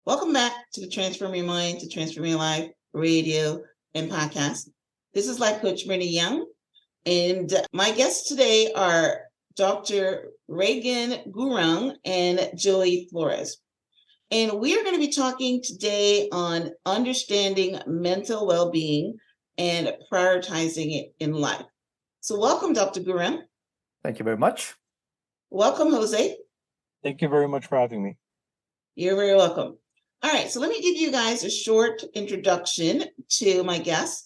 Welcome back to the Transform Your Mind to Transform Your Life radio and podcast. This is Life Coach Myrna Young, and my guests today are Dr. Regan Gurung and Joey Florez. And we are going to be talking today on understanding mental well-being and prioritizing it in life. So welcome, Dr. Gurung. Thank you very much. Welcome, Jose. Thank you very much for having me. You're very welcome. All right, so let me give you guys a short introduction to my guests.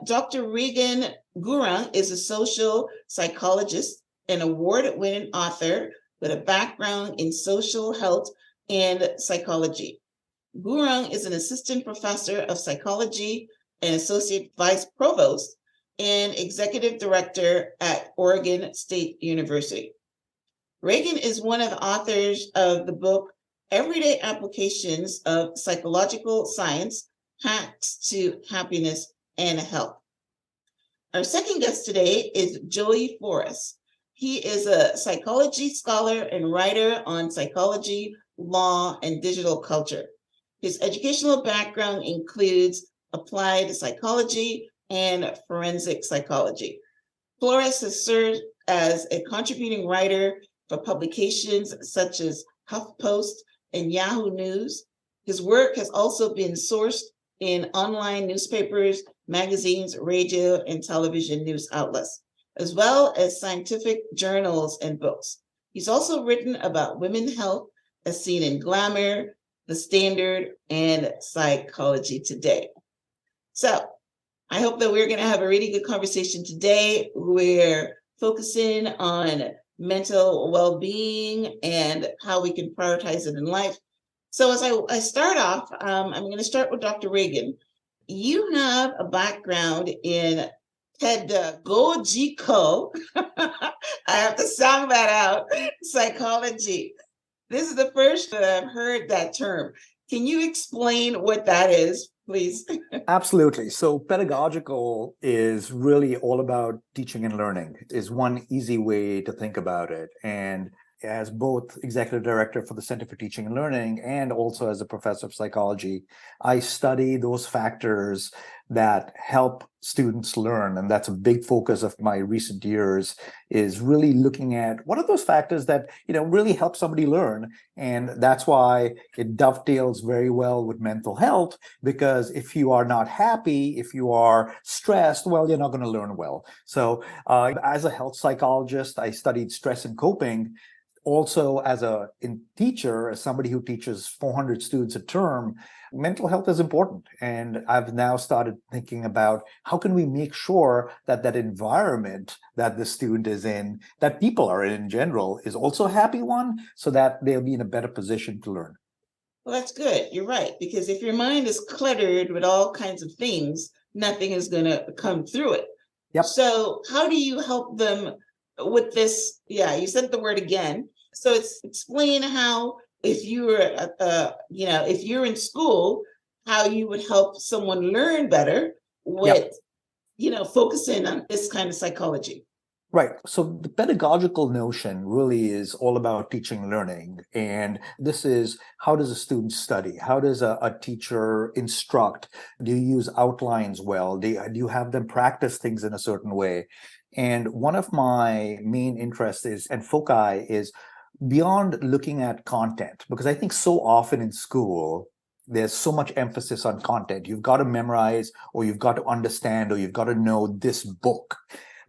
Dr. Regan Gurung is a social psychologist and award-winning author with a background in social health and psychology. Gurung is an assistant professor of psychology and associate vice provost and executive director at Oregon State University. Regan is one of the authors of the book Everyday Applications of Psychological Science, Hacks to Happiness and Health. Our second guest today is Joey Florez. He is a psychology scholar and writer on psychology, law, and digital culture. His educational background includes applied psychology and forensic psychology. Florez has served as a contributing writer for publications such as HuffPost and Yahoo News. His work has also been sourced in online newspapers, magazines, radio, and television news outlets, as well as scientific journals and books. He's also written about women's health, as seen in Glamour, The Standard, and Psychology Today. So I hope that we're going to have a really good conversation today. We're focusing on mental well-being and how we can prioritize it in life. So as I start off, I'm going to start with Dr. Regan. You have a background in Pedagogical, I have to sound that out, psychology. This is the first that I've heard that term. Can you explain what that is, please? Absolutely. So pedagogical is really all about teaching and learning, is one easy way to think about it. And as both executive director for the Center for Teaching and Learning and also as a professor of psychology, I study those factors that help students learn. And that's a big focus of my recent years, is really looking at what are those factors that, really help somebody learn. And that's why it dovetails very well with mental health, because if you are not happy, if you are stressed, well, you're not going to learn well. So as a health psychologist, I studied stress and coping. Also, as a teacher, as somebody who teaches 400 students a term, mental health is important. And I've now started thinking about how can we make sure that that environment that the student is in, that people are in general, is also a happy one, so that they'll be in a better position to learn. Well, that's good. You're right. Because if your mind is cluttered with all kinds of things, nothing is going to come through it. Yep. So how do you help them with this? Yeah, you said the word again. So it's explain how, if you were, if you're in school, how you would help someone learn better with, focusing on this kind of psychology. Right. So the pedagogical notion really is all about teaching and learning. And this is, how does a student study? How does a teacher instruct? Do you use outlines well? Do you have them practice things in a certain way? And one of my main interests is, and foci is, beyond looking at content, because I think so often in school, there's so much emphasis on content. You've got to memorize, or you've got to understand, or you've got to know this book,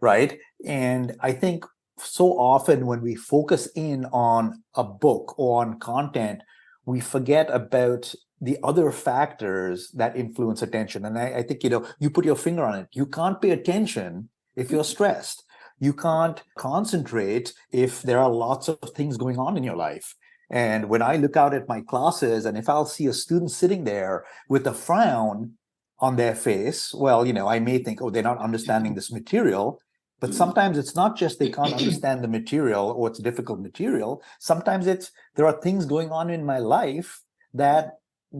right? And I think so often when we focus in on a book or on content, we forget about the other factors that influence attention. And I think, you put your finger on it. You can't pay attention if you're stressed. You can't concentrate if there are lots of things going on in your life. And when I look out at my classes, and if I'll see a student sitting there with a frown on their face, well, I may think, oh, they're not understanding this material. But sometimes it's not just they can't understand the material or it's difficult material. Sometimes there are things going on in my life that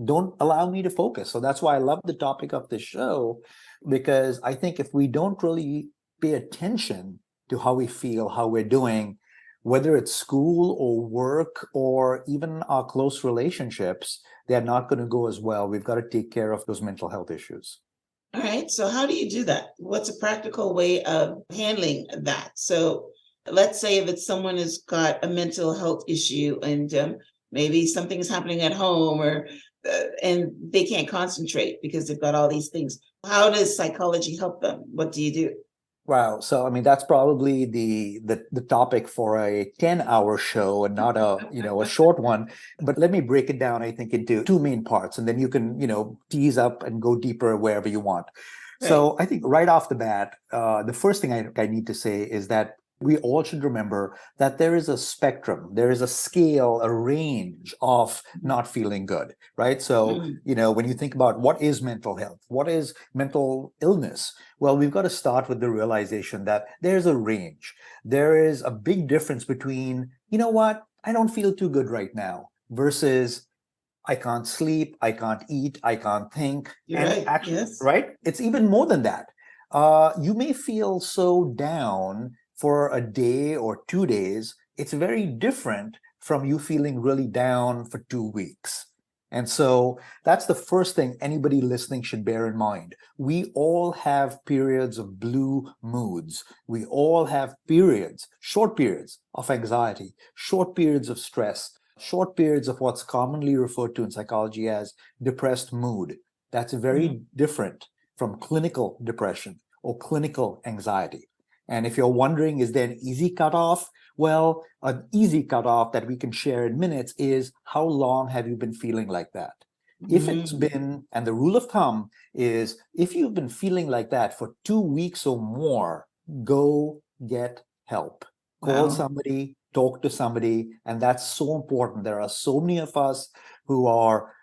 don't allow me to focus. So that's why I love the topic of this show, because I think if we don't really pay attention to how we feel, how we're doing, whether it's school or work or even our close relationships, they're not going to go as well. We've got to take care of those mental health issues. All right. So how do you do that? What's a practical way of handling that? So let's say if it's someone who's got a mental health issue and maybe something is happening at home or and they can't concentrate because they've got all these things. How does psychology help them? What do you do? Wow. So, I mean, that's probably the topic for a 10-hour show and not a short one. But let me break it down, I think, into two main parts, and then you can, tease up and go deeper wherever you want. Right. So I think right off the bat, the first thing I need to say is that we all should remember that there is a spectrum, there is a scale, a range of not feeling good, right? So, when you think about what is mental health, what is mental illness, well, we've got to start with the realization that there's a range. There is a big difference between, you know what, I don't feel too good right now, versus I can't sleep, I can't eat, I can't think. You're and right. actually, Yes. right? It's even more than that. You may feel so down for a day or 2 days. It's very different from you feeling really down for 2 weeks. And so that's the first thing anybody listening should bear in mind. We all have periods of blue moods. We all have periods, short periods of anxiety, short periods of stress, short periods of what's commonly referred to in psychology as depressed mood. That's very different from clinical depression or clinical anxiety. And if you're wondering, is there an easy cutoff? Well, an easy cutoff that we can share in minutes is how long have you been feeling like that? If it's been, and the rule of thumb is, if you've been feeling like that for 2 weeks or more, go get help. Call somebody, talk to somebody, and that's so important. There are so many of us who are,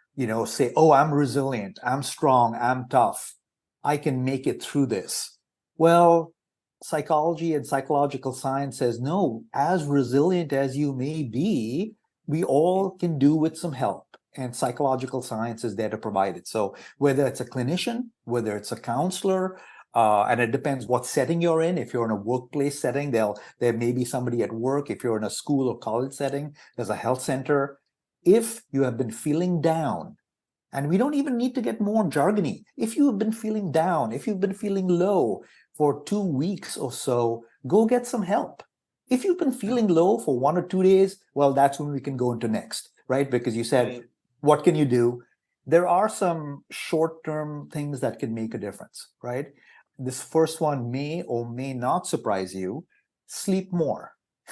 say, oh, I'm resilient, I'm strong, I'm tough, I can make it through this. Well, psychology and psychological science says, no, as resilient as you may be, we all can do with some help. And psychological science is there to provide it. So whether it's a clinician, whether it's a counselor, and it depends what setting you're in. If you're in a workplace setting, there may be somebody at work. If you're in a school or college setting, there's a health center. If you have been feeling down, and we don't even need to get more jargony. If you've been feeling down, if you've been feeling low for 2 weeks or so, go get some help. If you've been feeling low for 1 or 2 days, well, that's when we can go into next, right? Because you said, what can you do? There are some short-term things that can make a difference, right? This first one may or may not surprise you. Sleep more,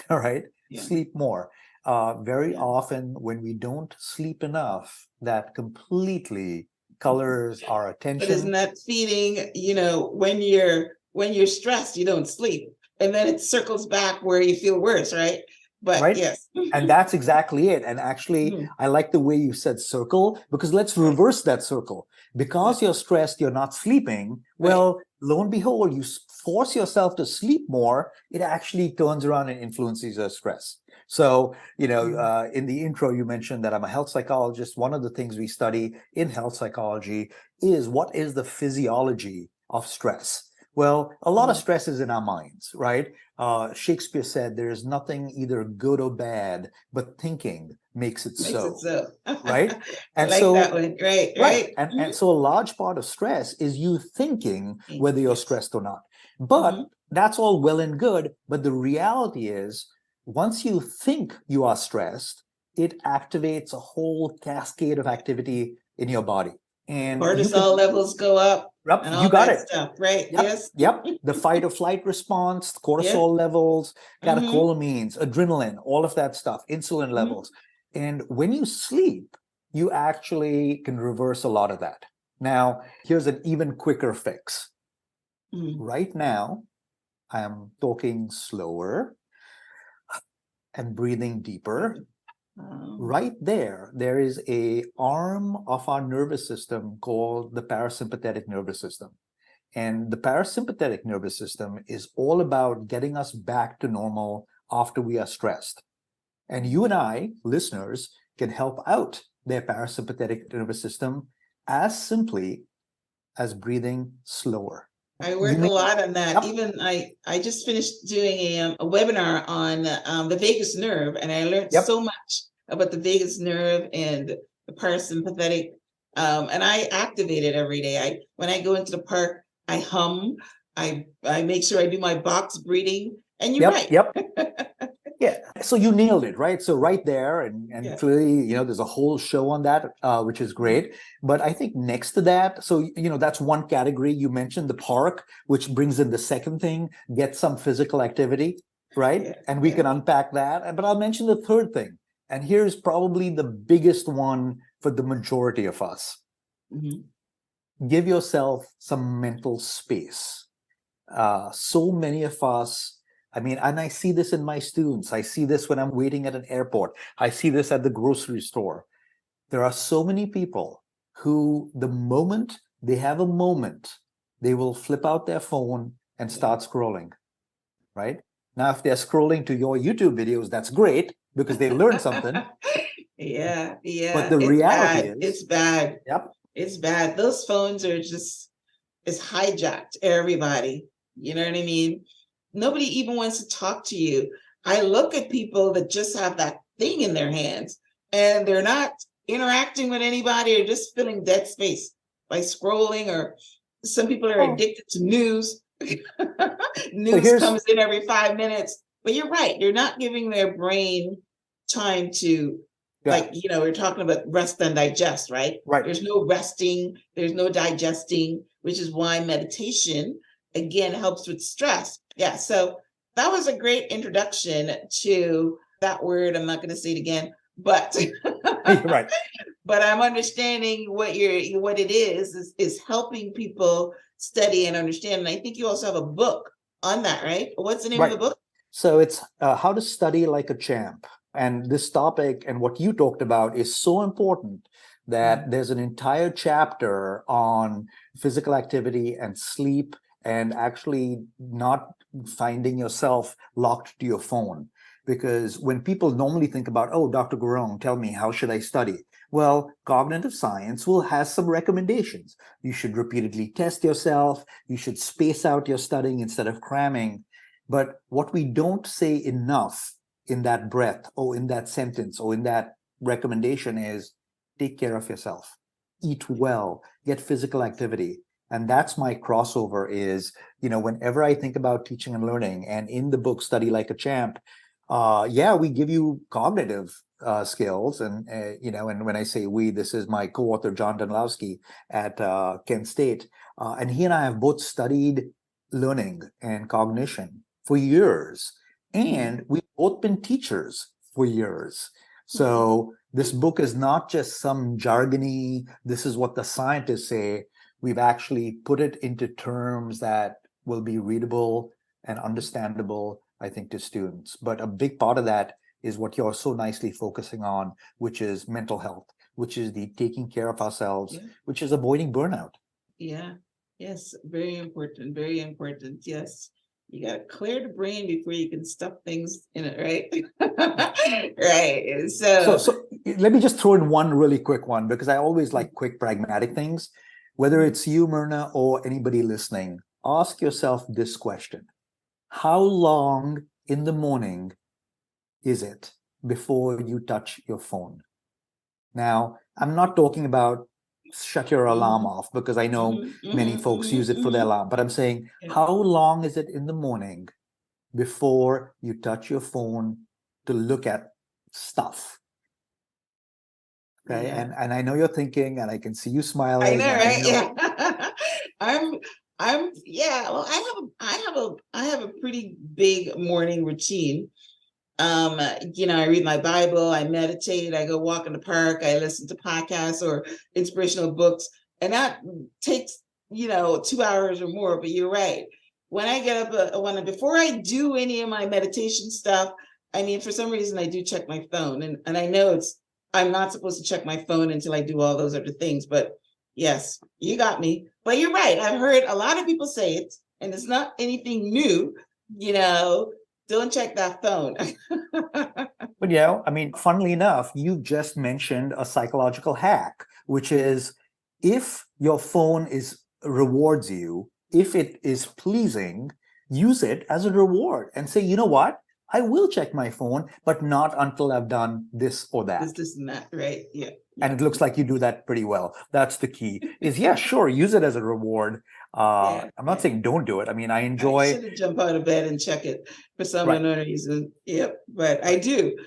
all right? Yeah. Sleep more. Very often when we don't sleep enough, that completely colors our attention. But isn't that feeding, when you're stressed, you don't sleep. And then it circles back where you feel worse, right? But right? yes. And that's exactly it. And actually, I like the way you said circle, because let's reverse that circle. Because you're stressed, you're not sleeping. Well, lo and behold, you force yourself to sleep more, it actually turns around and influences your stress. So, in the intro, you mentioned that I'm a health psychologist. One of the things we study in health psychology is what is the physiology of stress. Well, a lot of stress is in our minds, right? Shakespeare said there is nothing either good or bad, but thinking makes it so. Right? And I like that one. Right. And so a large part of stress is you thinking whether you're stressed or not. But that's all well and good. But the reality is, once you think you are stressed, it activates a whole cascade of activity in your body. And cortisol levels go up. And all you got that it. stuff, right? Yep, Yes. Yep. The fight or flight response, cortisol levels, catecholamines, adrenaline, all of that stuff, insulin levels. And when you sleep, you actually can reverse a lot of that. Now, here's an even quicker fix. Right now, I am talking slower and breathing deeper. Right there is a arm of our nervous system called the parasympathetic nervous system. And the parasympathetic nervous system is all about getting us back to normal after we are stressed. And you and I, listeners, can help out their parasympathetic nervous system as simply as breathing slower. I work a lot on that. Even I just finished doing a webinar on the vagus nerve, and I learned so much about the vagus nerve and the parasympathetic. And I activate it every day. When I go into the park, I hum. I make sure I do my box breathing. And you're right. Yeah, so you nailed it, right? So right there, and clearly, there's a whole show on that, which is great. But I think next to that, so, that's one category. You mentioned the park, which brings in the second thing, get some physical activity, right? And we can unpack that. But I'll mention the third thing. And here's probably the biggest one for the majority of us. Give yourself some mental space. So many of us, and I see this in my students. I see this when I'm waiting at an airport. I see this at the grocery store. There are so many people who, the moment they have a moment, they will flip out their phone and start scrolling, right? Now, if they're scrolling to your YouTube videos, that's great because they learned something. But the reality is, it's bad. It's bad. Those phones are it's hijacked everybody. You know what I mean? Nobody even wants to talk to you. I look at people that just have that thing in their hands and they're not interacting with anybody or just filling dead space by scrolling, or some people are addicted to news. News comes in every 5 minutes. But you're right. They're not giving their brain time to, we're talking about rest and digest, right? There's no resting. There's no digesting, which is why meditation, again, helps with stress. So that was a great introduction to that word. I'm not going to say it again, but but I'm understanding what it is helping people study and understand. And I think you also have a book on that, right? What's the name of the book? So it's How to Study Like a Champ. And this topic and what you talked about is so important that there's an entire chapter on physical activity and sleep, and actually not finding yourself locked to your phone. Because when people normally think about, Dr. Gurung, tell me, how should I study? Well, cognitive science has some recommendations. You should repeatedly test yourself. You should space out your studying instead of cramming. But what we don't say enough in that breath, or in that sentence, or in that recommendation is take care of yourself. Eat well, get physical activity. And that's my crossover is, whenever I think about teaching and learning, and in the book Study Like a Champ, we give you cognitive skills. And, and when I say we, this is my co-author, John Dunlowski at Kent State. And he and I have both studied learning and cognition for years. And we've both been teachers for years. So this book is not just some jargony, this is what the scientists say. We've actually put it into terms that will be readable and understandable, I think, to students. But a big part of that is what you're so nicely focusing on, which is mental health, which is the taking care of ourselves, which is avoiding burnout. Yes, very important, very important. Yes. You got to clear the brain before you can stuff things in it, right? Right. So let me just throw in one really quick one, because I always like quick, pragmatic things. Whether it's you, Myrna, or anybody listening, ask yourself this question. How long in the morning is it before you touch your phone? Now, I'm not talking about shut your alarm off, because I know many folks use it for their alarm, but I'm saying, how long is it in the morning before you touch your phone to look at stuff? Okay. And I know you're thinking, and I can see you smiling. I know, right? Well, I have a pretty big morning routine. I read my Bible, I meditate, I go walk in the park, I listen to podcasts or inspirational books, and that takes, 2 hours or more. But you're right. When I get up, before I do any of my meditation stuff, for some reason I do check my phone, and I know I'm not supposed to check my phone until I do all those other things. But yes, you got me. But you're right. I've heard a lot of people say it, and it's not anything new, don't check that phone. But funnily enough, you just mentioned a psychological hack, which is if your phone rewards you if it is pleasing, use it as a reward and say, you know what? I will check my phone, but not until I've done this or that. This and that, right? Yeah. And it looks like you do that pretty well. That's the key. Is yeah, sure, use it as a reward. I'm not saying don't do it. I mean, I I enjoy. should have jumped out of bed and check it for some Right. unknown reason. Yep, but I do.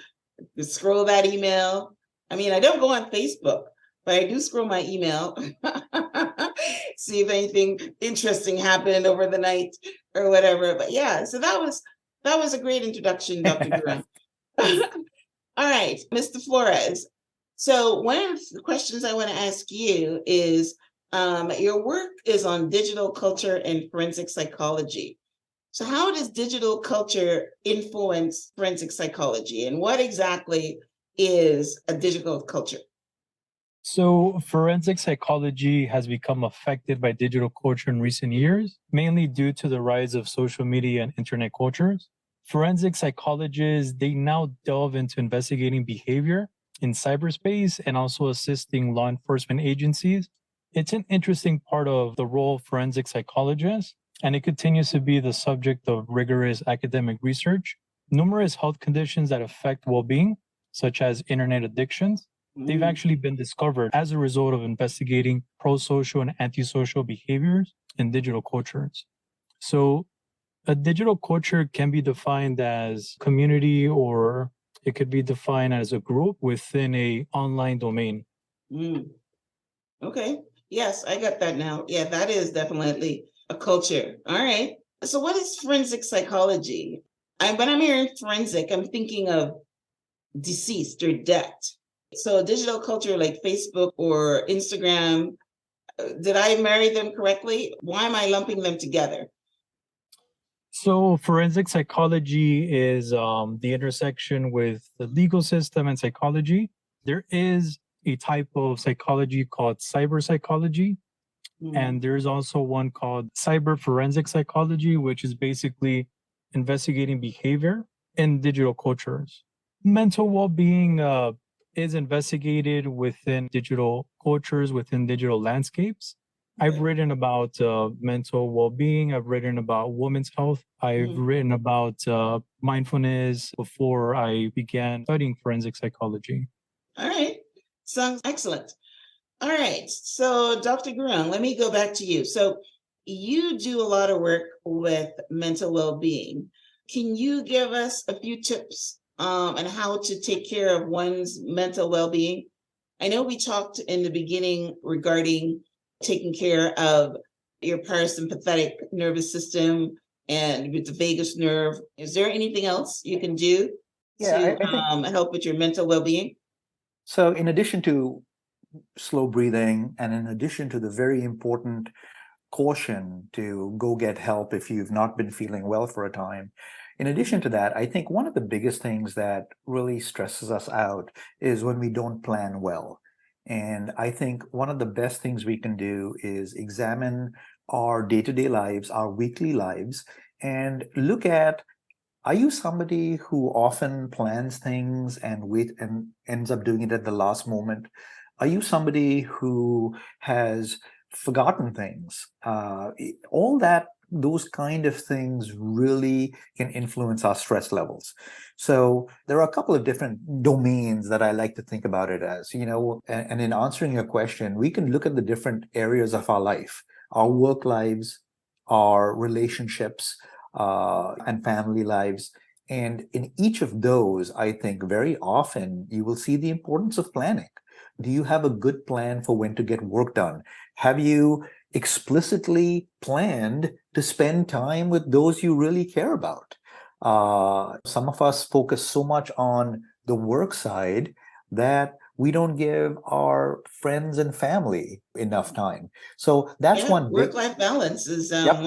Scroll that email. I mean, I don't go on Facebook, but I do scroll my email, see if anything interesting happened over the night or whatever. But yeah, so that was a great introduction, Dr. Gurung. All right, Mr. Florez. So one of the questions I want to ask you is, your work is on digital culture and forensic psychology. So how does digital culture influence forensic psychology, and what exactly is a digital culture? So, forensic psychology has become affected by digital culture in recent years, mainly due to the rise of social media and internet cultures. Forensic psychologists, they now delve into investigating behavior in cyberspace and also assisting law enforcement agencies. It's an interesting part of the role of forensic psychologists, and it continues to be the subject of rigorous academic research. Numerous health conditions that affect well-being, such as internet addictions, they've actually been discovered as a result of investigating pro-social and antisocial behaviors in digital cultures. So a digital culture can be defined as community, or it could be defined as a group within a online domain. Okay. Yes, I got that now. Yeah, that is definitely a culture. All right. So what is forensic psychology? When I'm hearing forensic, I'm thinking of deceased or death. So digital culture like Facebook or Instagram, did I marry them correctly? Why am I lumping them together? So forensic psychology is the intersection with the legal system and psychology. There is a type of psychology called cyber psychology, and there's also one called cyber forensic psychology, which is basically investigating behavior in digital cultures. Mental well-being is investigated within digital cultures, within digital landscapes. I've written about mental well-being. I've written about women's health. I've written about mindfulness before I began studying forensic psychology. All right. Sounds excellent. All right. So, Dr. Gurung, let me go back to you. So, you do a lot of work with mental well-being. Can you give us a few tips on how to take care of one's mental well-being? I know we talked in the beginning regarding taking care of your parasympathetic nervous system and with the vagus nerve. Is there anything else you can do to I think help with your mental well-being? so. In addition to slow breathing, and in addition to the very important caution to go get help if you've not been feeling well for a time, in addition to that, I think one of the biggest things that really stresses us out is when we don't plan well. And I think one of the best things we can do is examine our day-to-day lives, our weekly lives, and look at, are you somebody who often plans things and ends up doing it at the last moment? Are you somebody who has forgotten things? All that, those kind of things really can influence our stress levels. So there are a couple of different domains that I like to think about it as, and in answering your question, we can look at the different areas of our life, our work lives, our relationships, and family lives. And in each of those, I think very often you will see the importance of planning. Do you have a good plan for when to get work done? Have you explicitly planned to spend time with those you really care about? Some of us focus so much on the work side that we don't give our friends and family enough time. So that's one big work-life balance is Yep.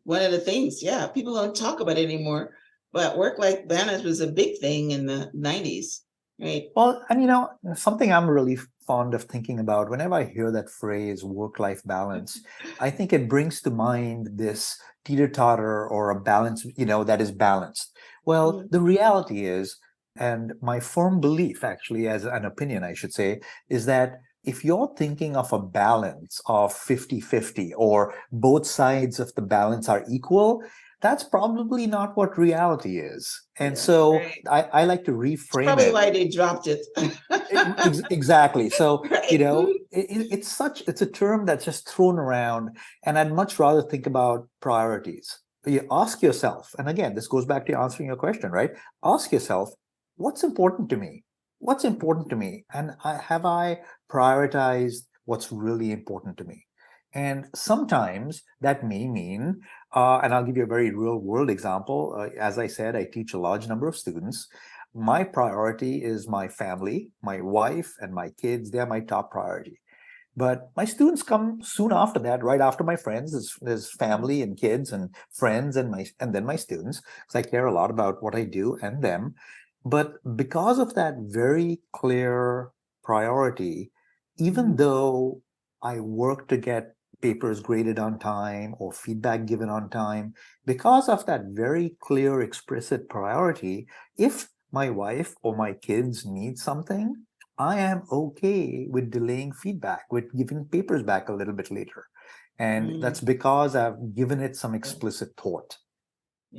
one of the things. Yeah, people don't talk about it anymore, but work-life balance was a big thing in the 90s, right? Well, and something I'm really fond of thinking about whenever I hear that phrase work-life balance, I think it brings to mind this teeter-totter or a balance, that is balanced. Well, the reality is, and my firm belief actually, as an opinion, I should say, is that if you're thinking of a balance of 50-50 or both sides of the balance are equal, that's probably not what reality is. And Yeah, so right. I like to It's reframe probably it. why they dropped it. Exactly. So, Right. it's a term that's just thrown around, and I'd much rather think about priorities. You ask yourself, and again, this goes back to answering your question, right? Ask yourself, what's important to me? What's important to me? And have I prioritized what's really important to me? And sometimes that may mean, and I'll give you a very real world example. As I said, I teach a large number of students. My priority is my family, my wife, and my kids. They're my top priority. But my students come soon after that, right after my friends. There's family and kids and friends and then my students, because I care a lot about what I do and them. But because of that very clear priority, even though I work to get papers graded on time or feedback given on time, because of that very clear explicit priority, if my wife or my kids need something, I am okay with delaying feedback, with giving papers back a little bit later. And that's because I've given it some explicit thought.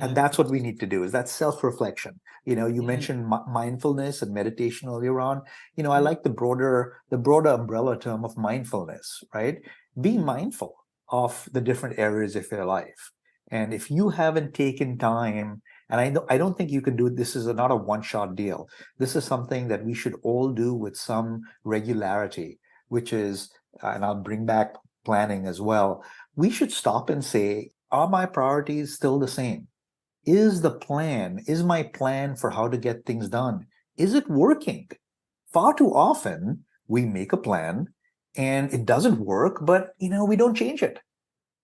And that's what we need to do, is that self-reflection. You mentioned mindfulness and meditation earlier on. I like the broader umbrella term of mindfulness, right? Being mindful of the different areas of your life. And if you haven't taken time, and I don't think you can do, this is not a one-shot deal. This is something that we should all do with some regularity, which is, and I'll bring back planning as well. We should stop and say, are my priorities still the same? Is my plan for how to get things done, is it working? Far too often we make a plan and it doesn't work, but we don't change it.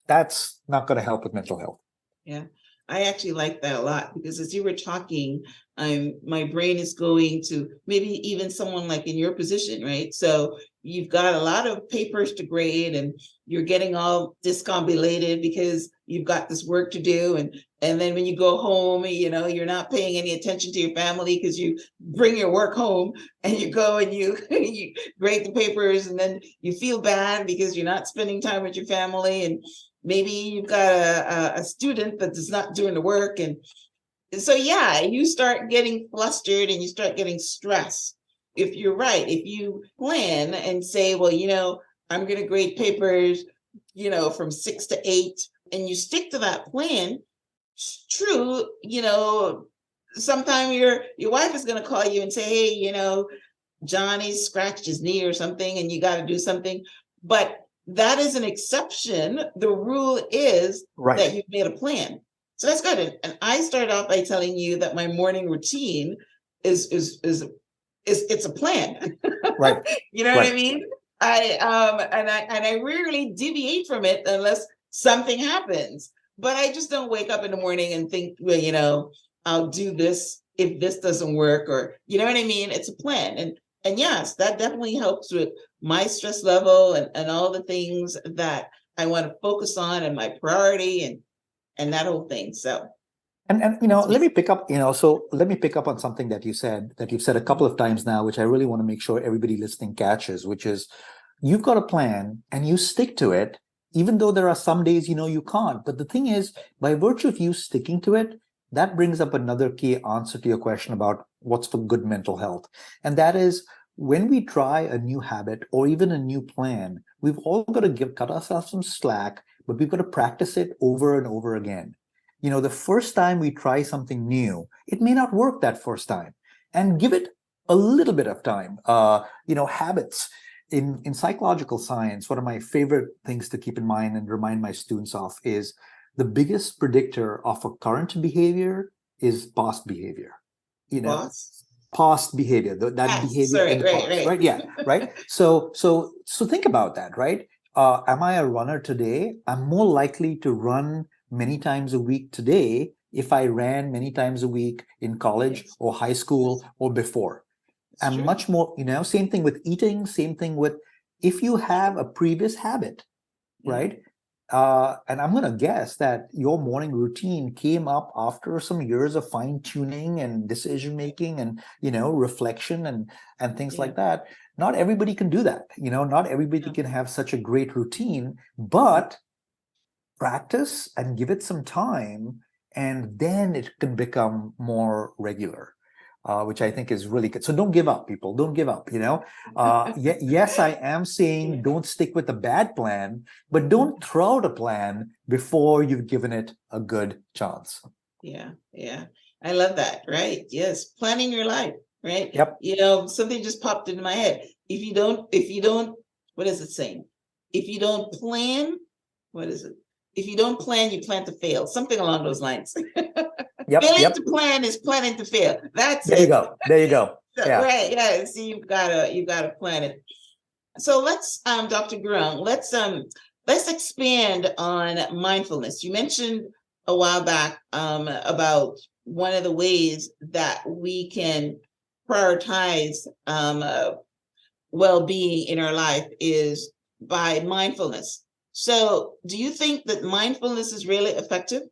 That's not going to help with mental health. Yeah, I actually like that a lot, because as you were talking, my brain is going to maybe even someone like in your position, right? So you've got a lot of papers to grade and you're getting all discombobulated because you've got this work to do. And then when you go home, you're not paying any attention to your family because you bring your work home and you go and you, you grade the papers, and then you feel bad because you're not spending time with your family. And maybe you've got a student that is not doing the work. And so, yeah, you start getting flustered and you start getting stressed. If you're right, if you plan and say, well, I'm going to grade papers, from 6 to 8, and you stick to that plan, true, sometime your wife is going to call you and say, hey, Johnny scratched his knee or something, and you got to do something. But that is an exception. The rule is that you've made a plan. So that's good. And I started off by telling you that my morning routine is it's a plan. Right. You know what I mean? I rarely deviate from it unless something happens. But I just don't wake up in the morning and think, well, I'll do this if this doesn't work, or you know what I mean? It's a plan. And yes, that definitely helps with my stress level and all the things that I want to focus on, and my priority and that whole thing. So and let me pick up, let me pick up on something that you've said a couple of times now, which I really want to make sure everybody listening catches, which is, you've got a plan and you stick to it, even though there are some days you can't. But the thing is, by virtue of you sticking to it, that brings up another key answer to your question about what's for good mental health. And that is, when we try a new habit or even a new plan, we've all got to cut ourselves some slack, but we've got to practice it over and over again. The first time we try something new, it may not work that first time, and give it a little bit of time. Habits. In psychological science, one of my favorite things to keep in mind and remind my students of is the biggest predictor of a current behavior is past behavior. Past behavior, that behavior in the past, right? Yeah, right. So think about that, right? Am I a runner today? I'm more likely to run many times a week today if I ran many times a week in college or high school or before. And much more, same thing with eating, same thing with if you have a previous habit, right? And I'm going to guess that your morning routine came up after some years of fine tuning and decision making and, reflection and things like that. not everybody can do that. Not everybody can have such a great routine, but practice and give it some time, and then it can become more regular. Which I think is really good. So don't give up, people. Don't give up. Yes, I am saying don't stick with a bad plan, but don't throw out a plan before you've given it a good chance. Yeah. I love that. Right. Yes. Planning your life. Right. Yep. Something just popped into my head. If you don't, what is it saying? If you don't plan, what is it? If you don't plan, you plan to fail. Something along those lines. Failing to plan is planning to fail. That's there it. There you go. Yeah. Right. Yeah. So you've gotta plan it. So let's, Dr. Gurung, let's expand on mindfulness. You mentioned a while back about one of the ways that we can prioritize well-being in our life is by mindfulness. So do you think that mindfulness is really effective?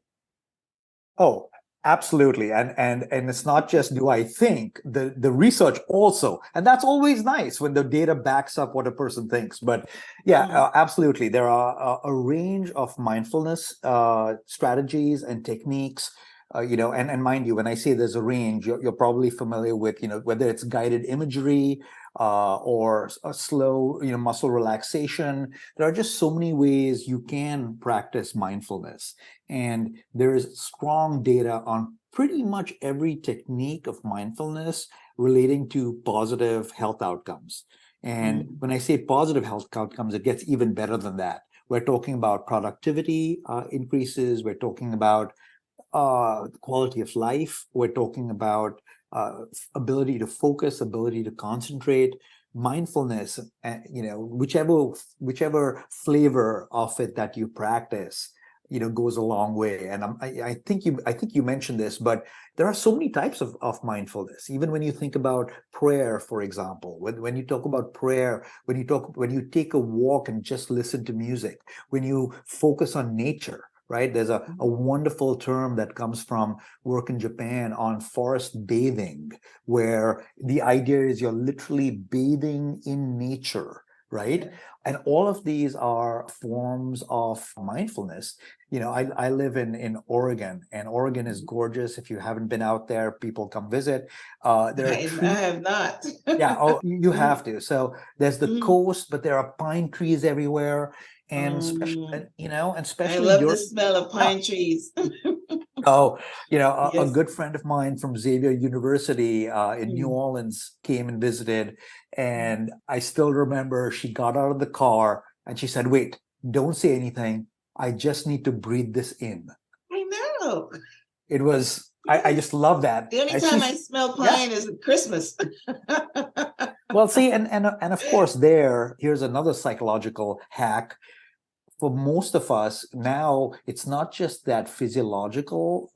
Oh, absolutely. And it's not just do I think, the research also, and that's always nice when the data backs up what a person thinks. But yeah, absolutely. There are a range of mindfulness strategies and techniques. And mind you, when I say there's a range, you're probably familiar with, whether it's guided imagery or a slow, muscle relaxation. There are just so many ways you can practice mindfulness. And there is strong data on pretty much every technique of mindfulness relating to positive health outcomes. And when I say positive health outcomes, it gets even better than that. We're talking about productivity increases. We're talking about quality of life. We're talking about ability to focus, ability to concentrate, mindfulness. Whichever flavor of it that you practice, goes a long way. And I think you mentioned this, but there are so many types of mindfulness. Even when you think about prayer, for example, when you talk about prayer, when you take a walk and just listen to music, when you focus on nature. Right. There's a wonderful term that comes from work in Japan on forest bathing, where the idea is you're literally bathing in nature. Right. And all of these are forms of mindfulness. I live in Oregon, and Oregon is gorgeous. If you haven't been out there, people come visit. There are trees. I have not. Yeah, you have to. So there's the coast, but there are pine trees everywhere. And especially, I especially love the smell of pine trees. a Yes. good friend of mine from Xavier University in New Orleans came and visited, and I still remember she got out of the car and she said, "Wait, don't say anything. I just need to breathe this in." I know. It was, I just love that. The only And time I smell pine is at Christmas. well, see, and of course, here's another psychological hack. For most of us now, it's not just that physiological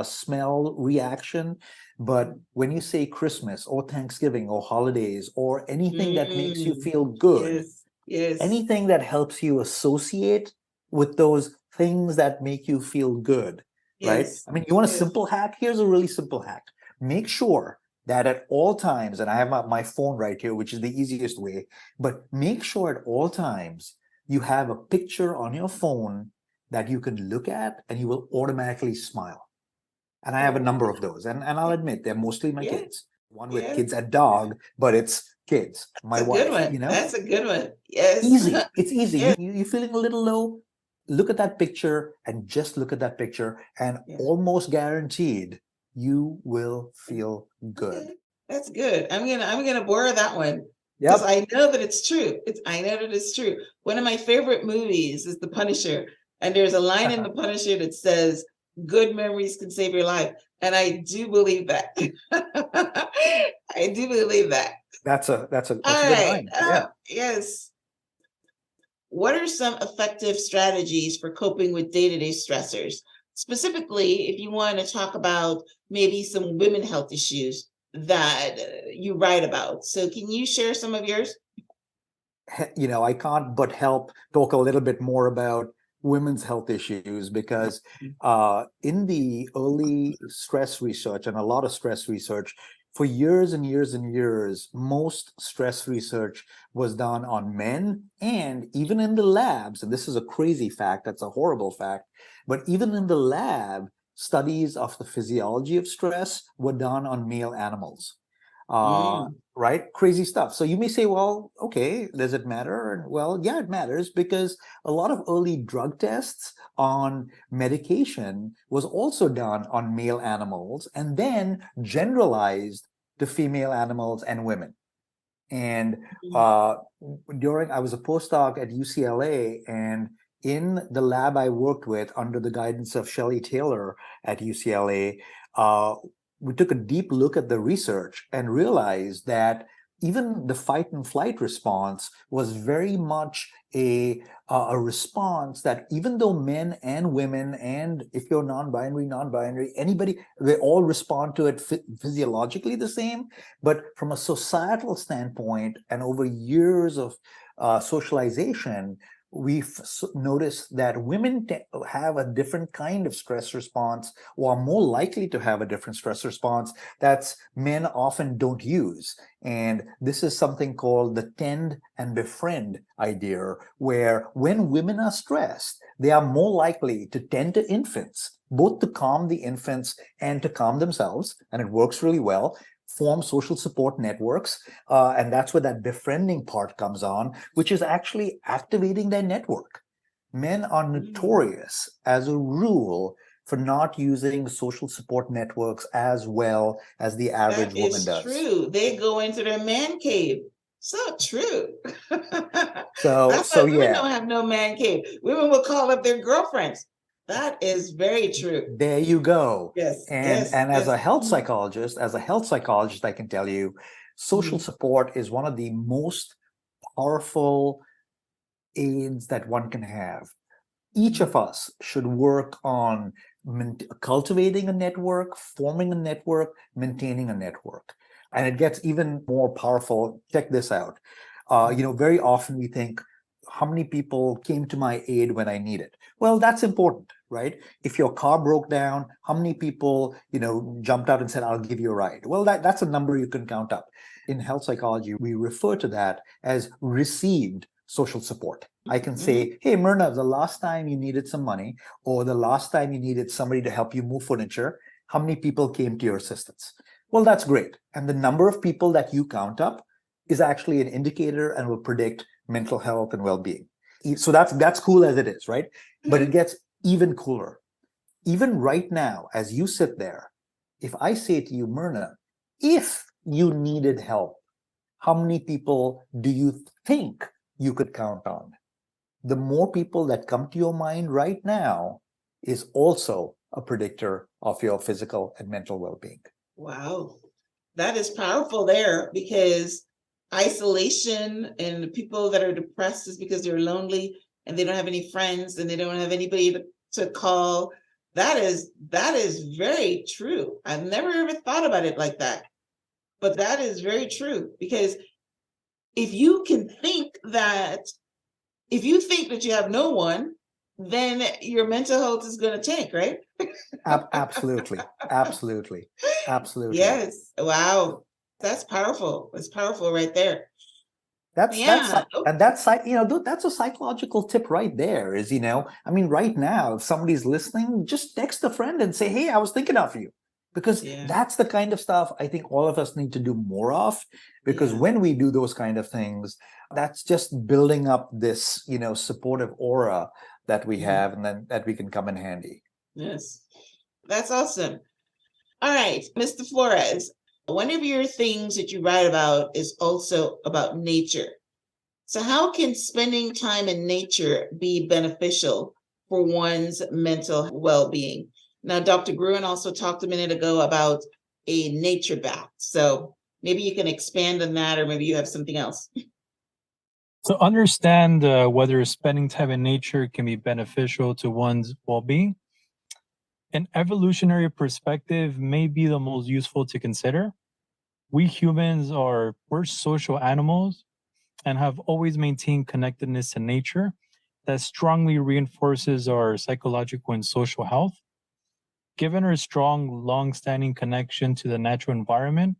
smell reaction, but when you say Christmas or Thanksgiving or holidays or anything that makes you feel good, Yes. anything that helps you associate with those things that make you feel good, right? Yes. I mean, you want a simple hack? Here's a really simple hack. Make sure that at all times, and I have my phone right here, which is the easiest way, but make sure at all times you have a picture on your phone that you can look at and you will automatically smile. And I have a number of those. And I'll admit, they're mostly my kids. One with kids and dog, but it's kids. My wife, Good one. That's a good one. Yes. Easy. It's easy. You feeling a little low? Look at that picture and just look at that picture, and almost guaranteed you will feel good. Okay. That's good. I'm gonna borrow that one. Because I know that it's true. I know that it's true. One of my favorite movies is The Punisher. And there's a line in The Punisher that says, "Good memories can save your life." And I do believe that. I do believe that. That's a good right. line. Yes. What are some effective strategies for coping with day-to-day stressors? Specifically, if you want to talk about maybe some women health issues that you write about. So can you share some of yours? I can't but help talk a little bit more about women's health issues, because in the early stress research, and a lot of stress research, For years and years and years, most stress research was done on men, and even in the labs, and this is a crazy fact, that's a horrible fact, but even in the lab, studies of the physiology of stress were done on male animals. Mm. Right? Crazy stuff. So you may say, well, okay, does it matter? And well, yeah, it matters, because a lot of early drug tests on medication was also done on male animals and then generalized to female animals and women. And I was a postdoc at UCLA, and in the lab I worked with under the guidance of Shelley Taylor at UCLA, we took a deep look at the research and realized that even the fight and flight response was very much a response that, even though men and women, and if you're non-binary, anybody, they all respond to it physiologically the same. But from a societal standpoint, and over years of socialization, we've noticed that women have a different kind of stress response, or are more likely to have a different stress response that men often don't use. And this is something called the tend and befriend idea, where when women are stressed, they are more likely to tend to infants, both to calm the infants and to calm themselves. And it works really well. Form social support networks, and that's where that befriending part comes on, which is actually activating their network. Men are notorious, as a rule, for not using social support networks as well as the average woman does. That is true. They go into their man cave. So true. That's why women don't have no man cave. Women will call up their girlfriends. That is very true. There you go. Yes. And as a health psychologist, I can tell you, social support is one of the most powerful aids that one can have. Each of us should work on cultivating a network, forming a network, maintaining a network. And it gets even more powerful. Check this out. Very often we think, how many people came to my aid when I need it? Well, that's important, right? If your car broke down, how many people, jumped out and said, I'll give you a ride? Well, that's a number you can count up. In health psychology, we refer to that as received social support. I can say, hey, Myrna, the last time you needed some money, or the last time you needed somebody to help you move furniture, how many people came to your assistance? Well, that's great. And the number of people that you count up is actually an indicator and will predict mental health and well-being. So that's cool as it is, right? But it gets even cooler. Even right now, as you sit there, if I say to you, Myrna, if you needed help, how many people do you think you could count on? The more people that come to your mind right now is also a predictor of your physical and mental well-being. Wow. That is powerful there, because isolation and people that are depressed is because they're lonely and they don't have any friends and they don't have anybody to call. That is very true. I've never ever thought about it like that, but that is very true, because if you think that you have no one, then your mental health is going to tank, right? Absolutely. Yes. Wow. That's powerful. It's powerful right there. That's a psychological tip right there. Is right now, if somebody's listening, just text a friend and say, hey, I was thinking of you. Because that's the kind of stuff I think all of us need to do more of, because when we do those kind of things, that's just building up this, supportive aura that we have, and then that we can come in handy. Yes, that's awesome. All right, Mr. Florez, one of your things that you write about is also about nature. So how can spending time in nature be beneficial for one's mental well-being? Now, Dr. Gurung also talked a minute ago about a nature bath. So maybe you can expand on that, or maybe you have something else. So understand whether spending time in nature can be beneficial to one's well-being. An evolutionary perspective may be the most useful to consider. We humans we're social animals and have always maintained connectedness to nature that strongly reinforces our psychological and social health. Given our strong, long-standing connection to the natural environment,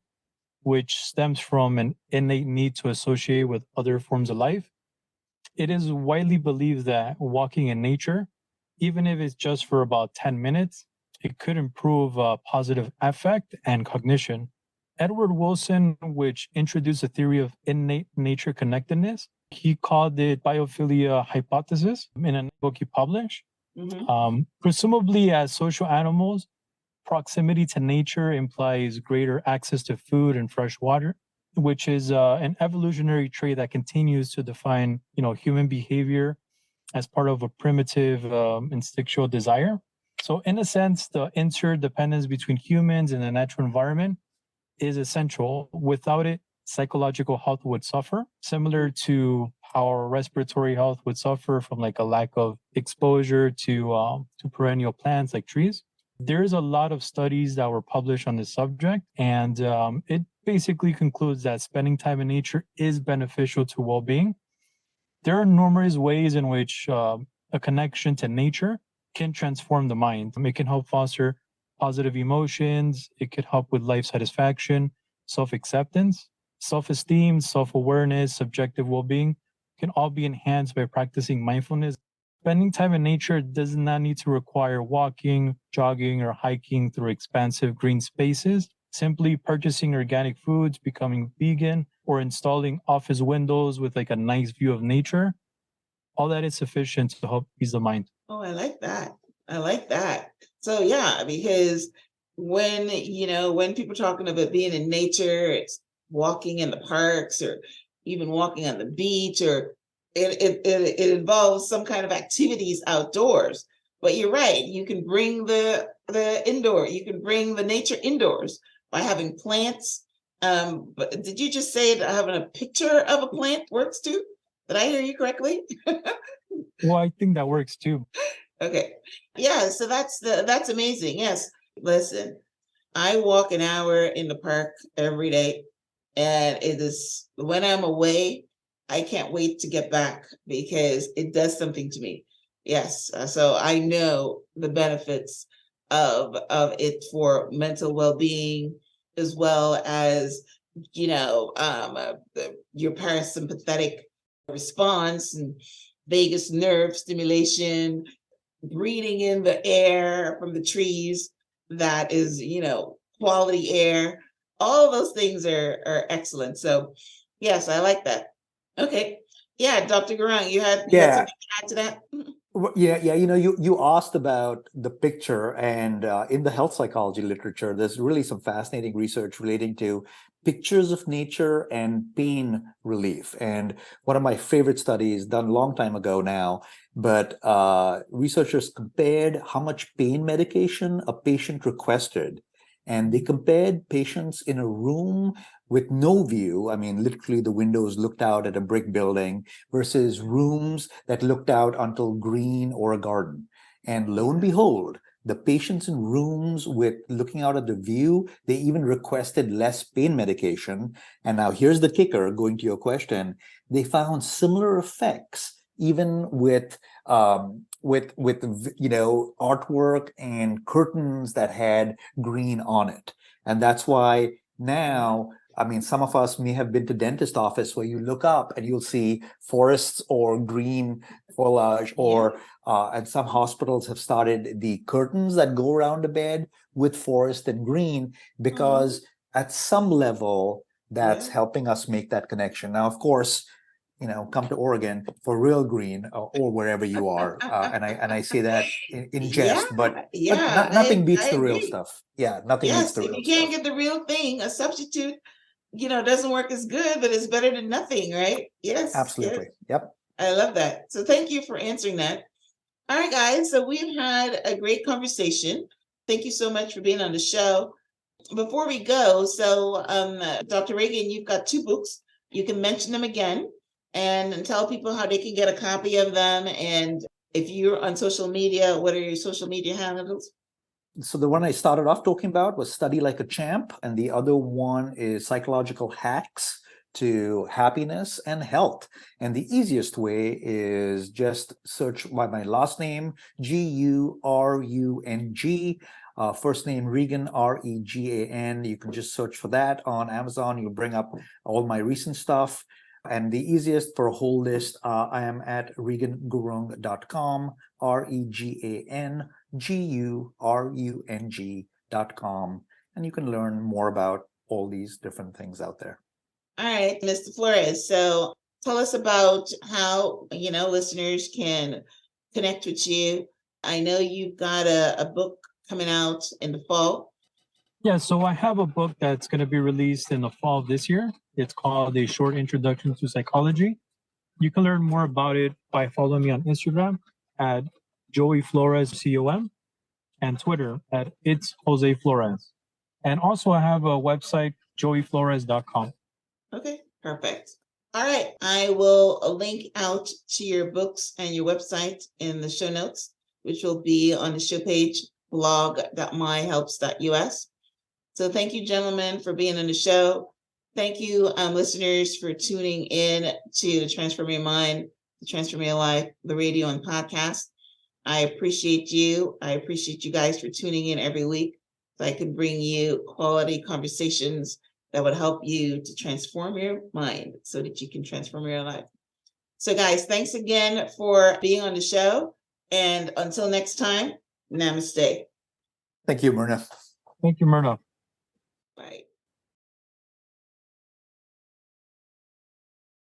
which stems from an innate need to associate with other forms of life. It is widely believed that walking in nature, even if it's just for about 10 minutes, it could improve positive affect and cognition. Edward Wilson, which introduced a theory of innate nature connectedness, he called it biophilia hypothesis in a book he published. Presumably, as social animals, proximity to nature implies greater access to food and fresh water, which is an evolutionary trait that continues to define, human behavior as part of a primitive instinctual desire. So in a sense, the interdependence between humans and the natural environment is essential. Without it, psychological health would suffer, similar to how our respiratory health would suffer from like a lack of exposure to perennial plants like trees. There's a lot of studies that were published on this subject, and it basically concludes that spending time in nature is beneficial to well-being. There are numerous ways in which a connection to nature can transform the mind. It can help foster positive emotions. It could help with life satisfaction, self-acceptance, self-esteem, self-awareness, subjective well-being can all be enhanced by practicing mindfulness. Spending time in nature does not need to require walking, jogging, or hiking through expansive green spaces. Simply purchasing organic foods, becoming vegan, or installing office windows with like a nice view of nature, all that is sufficient to help ease the mind. Oh, I like that. I like that. So yeah, because when people are talking about being in nature, it's walking in the parks or even walking on the beach, or it involves some kind of activities outdoors. But you're right, you can bring the nature indoors by having plants. But did you just say that having a picture of a plant works too? Did I hear you correctly? Well, I think that works too. Okay. Yeah, so that's amazing. Yes. Listen, I walk an hour in the park every day, and it is when I'm away, I can't wait to get back because it does something to me. Yes. So I know the benefits of it for mental well-being, as well as your parasympathetic response and vagus nerve stimulation, breathing in the air from the trees that is, quality air. All those things are excellent. So yes, I like that. Okay. Yeah, Dr. Gurung, you had Yeah. something to add to that? Yeah. You asked about the picture, and in the health psychology literature, there's really some fascinating research relating to pictures of nature and pain relief. And one of my favorite studies, done a long time ago now, but researchers compared how much pain medication a patient requested. And they compared patients in a room with no view. I mean, literally the windows looked out at a brick building versus rooms that looked out onto green or a garden. And lo and behold, the patients in rooms with looking out at the view, they even requested less pain medication. And now here's the kicker, going to your question, they found similar effects even with artwork and curtains that had green on it. And that's why now, I mean, some of us may have been to dentist office where you look up and you'll see forests or green foliage, or and some hospitals have started the curtains that go around the bed with forest and green, because at some level that's helping us make that connection. Now, of course, come to Oregon for real green, or wherever you are, and I say that in jest, but nothing beats I the real agree. stuff. Yeah, nothing beats Yes, the if real you can't stuff. get the real thing, a substitute, doesn't work as good, but it's better than nothing, right? Yes. Absolutely. Yes. Yep. I love that. So thank you for answering that. All right, guys. So we've had a great conversation. Thank you so much for being on the show. Before we go, so Dr. Regan, you've got 2 books. You can mention them again and tell people how they can get a copy of them. And if you're on social media, what are your social media handles? So the one I started off talking about was Study Like a Champ, and the other one is Psychological Hacks to Happiness and Health. And the easiest way is just search by my last name, Gurung, First name Regan, Regan. You can just search for that on Amazon. You'll bring up all my recent stuff. And the easiest for a whole list, I am at regangurung.com, ReganGurung.com. And you can learn more about all these different things out there. All right, Mr. Florez. So tell us about how, listeners can connect with you. I know you've got a book coming out in the fall. Yeah, so I have a book that's going to be released in the fall of this year. It's called A Short Introduction to Psychology. You can learn more about it by following me on Instagram at Joey Florez, COM, and Twitter at It's Jose Florez. And also I have a website, joeyflorez.com. Okay, perfect. All right, I will link out to your books and your website in the show notes, which will be on the show page, blog.myhelps.us. So thank you, gentlemen, for being on the show. Thank you, listeners, for tuning in to Transform Your Mind, Transform Your Life, the radio and podcast. I appreciate you. I appreciate you guys for tuning in every week so I can bring you quality conversations that would help you to transform your mind so that you can transform your life. So guys, thanks again for being on the show. And until next time, namaste. Thank you, Myrna. Thank you, Myrna. Bye.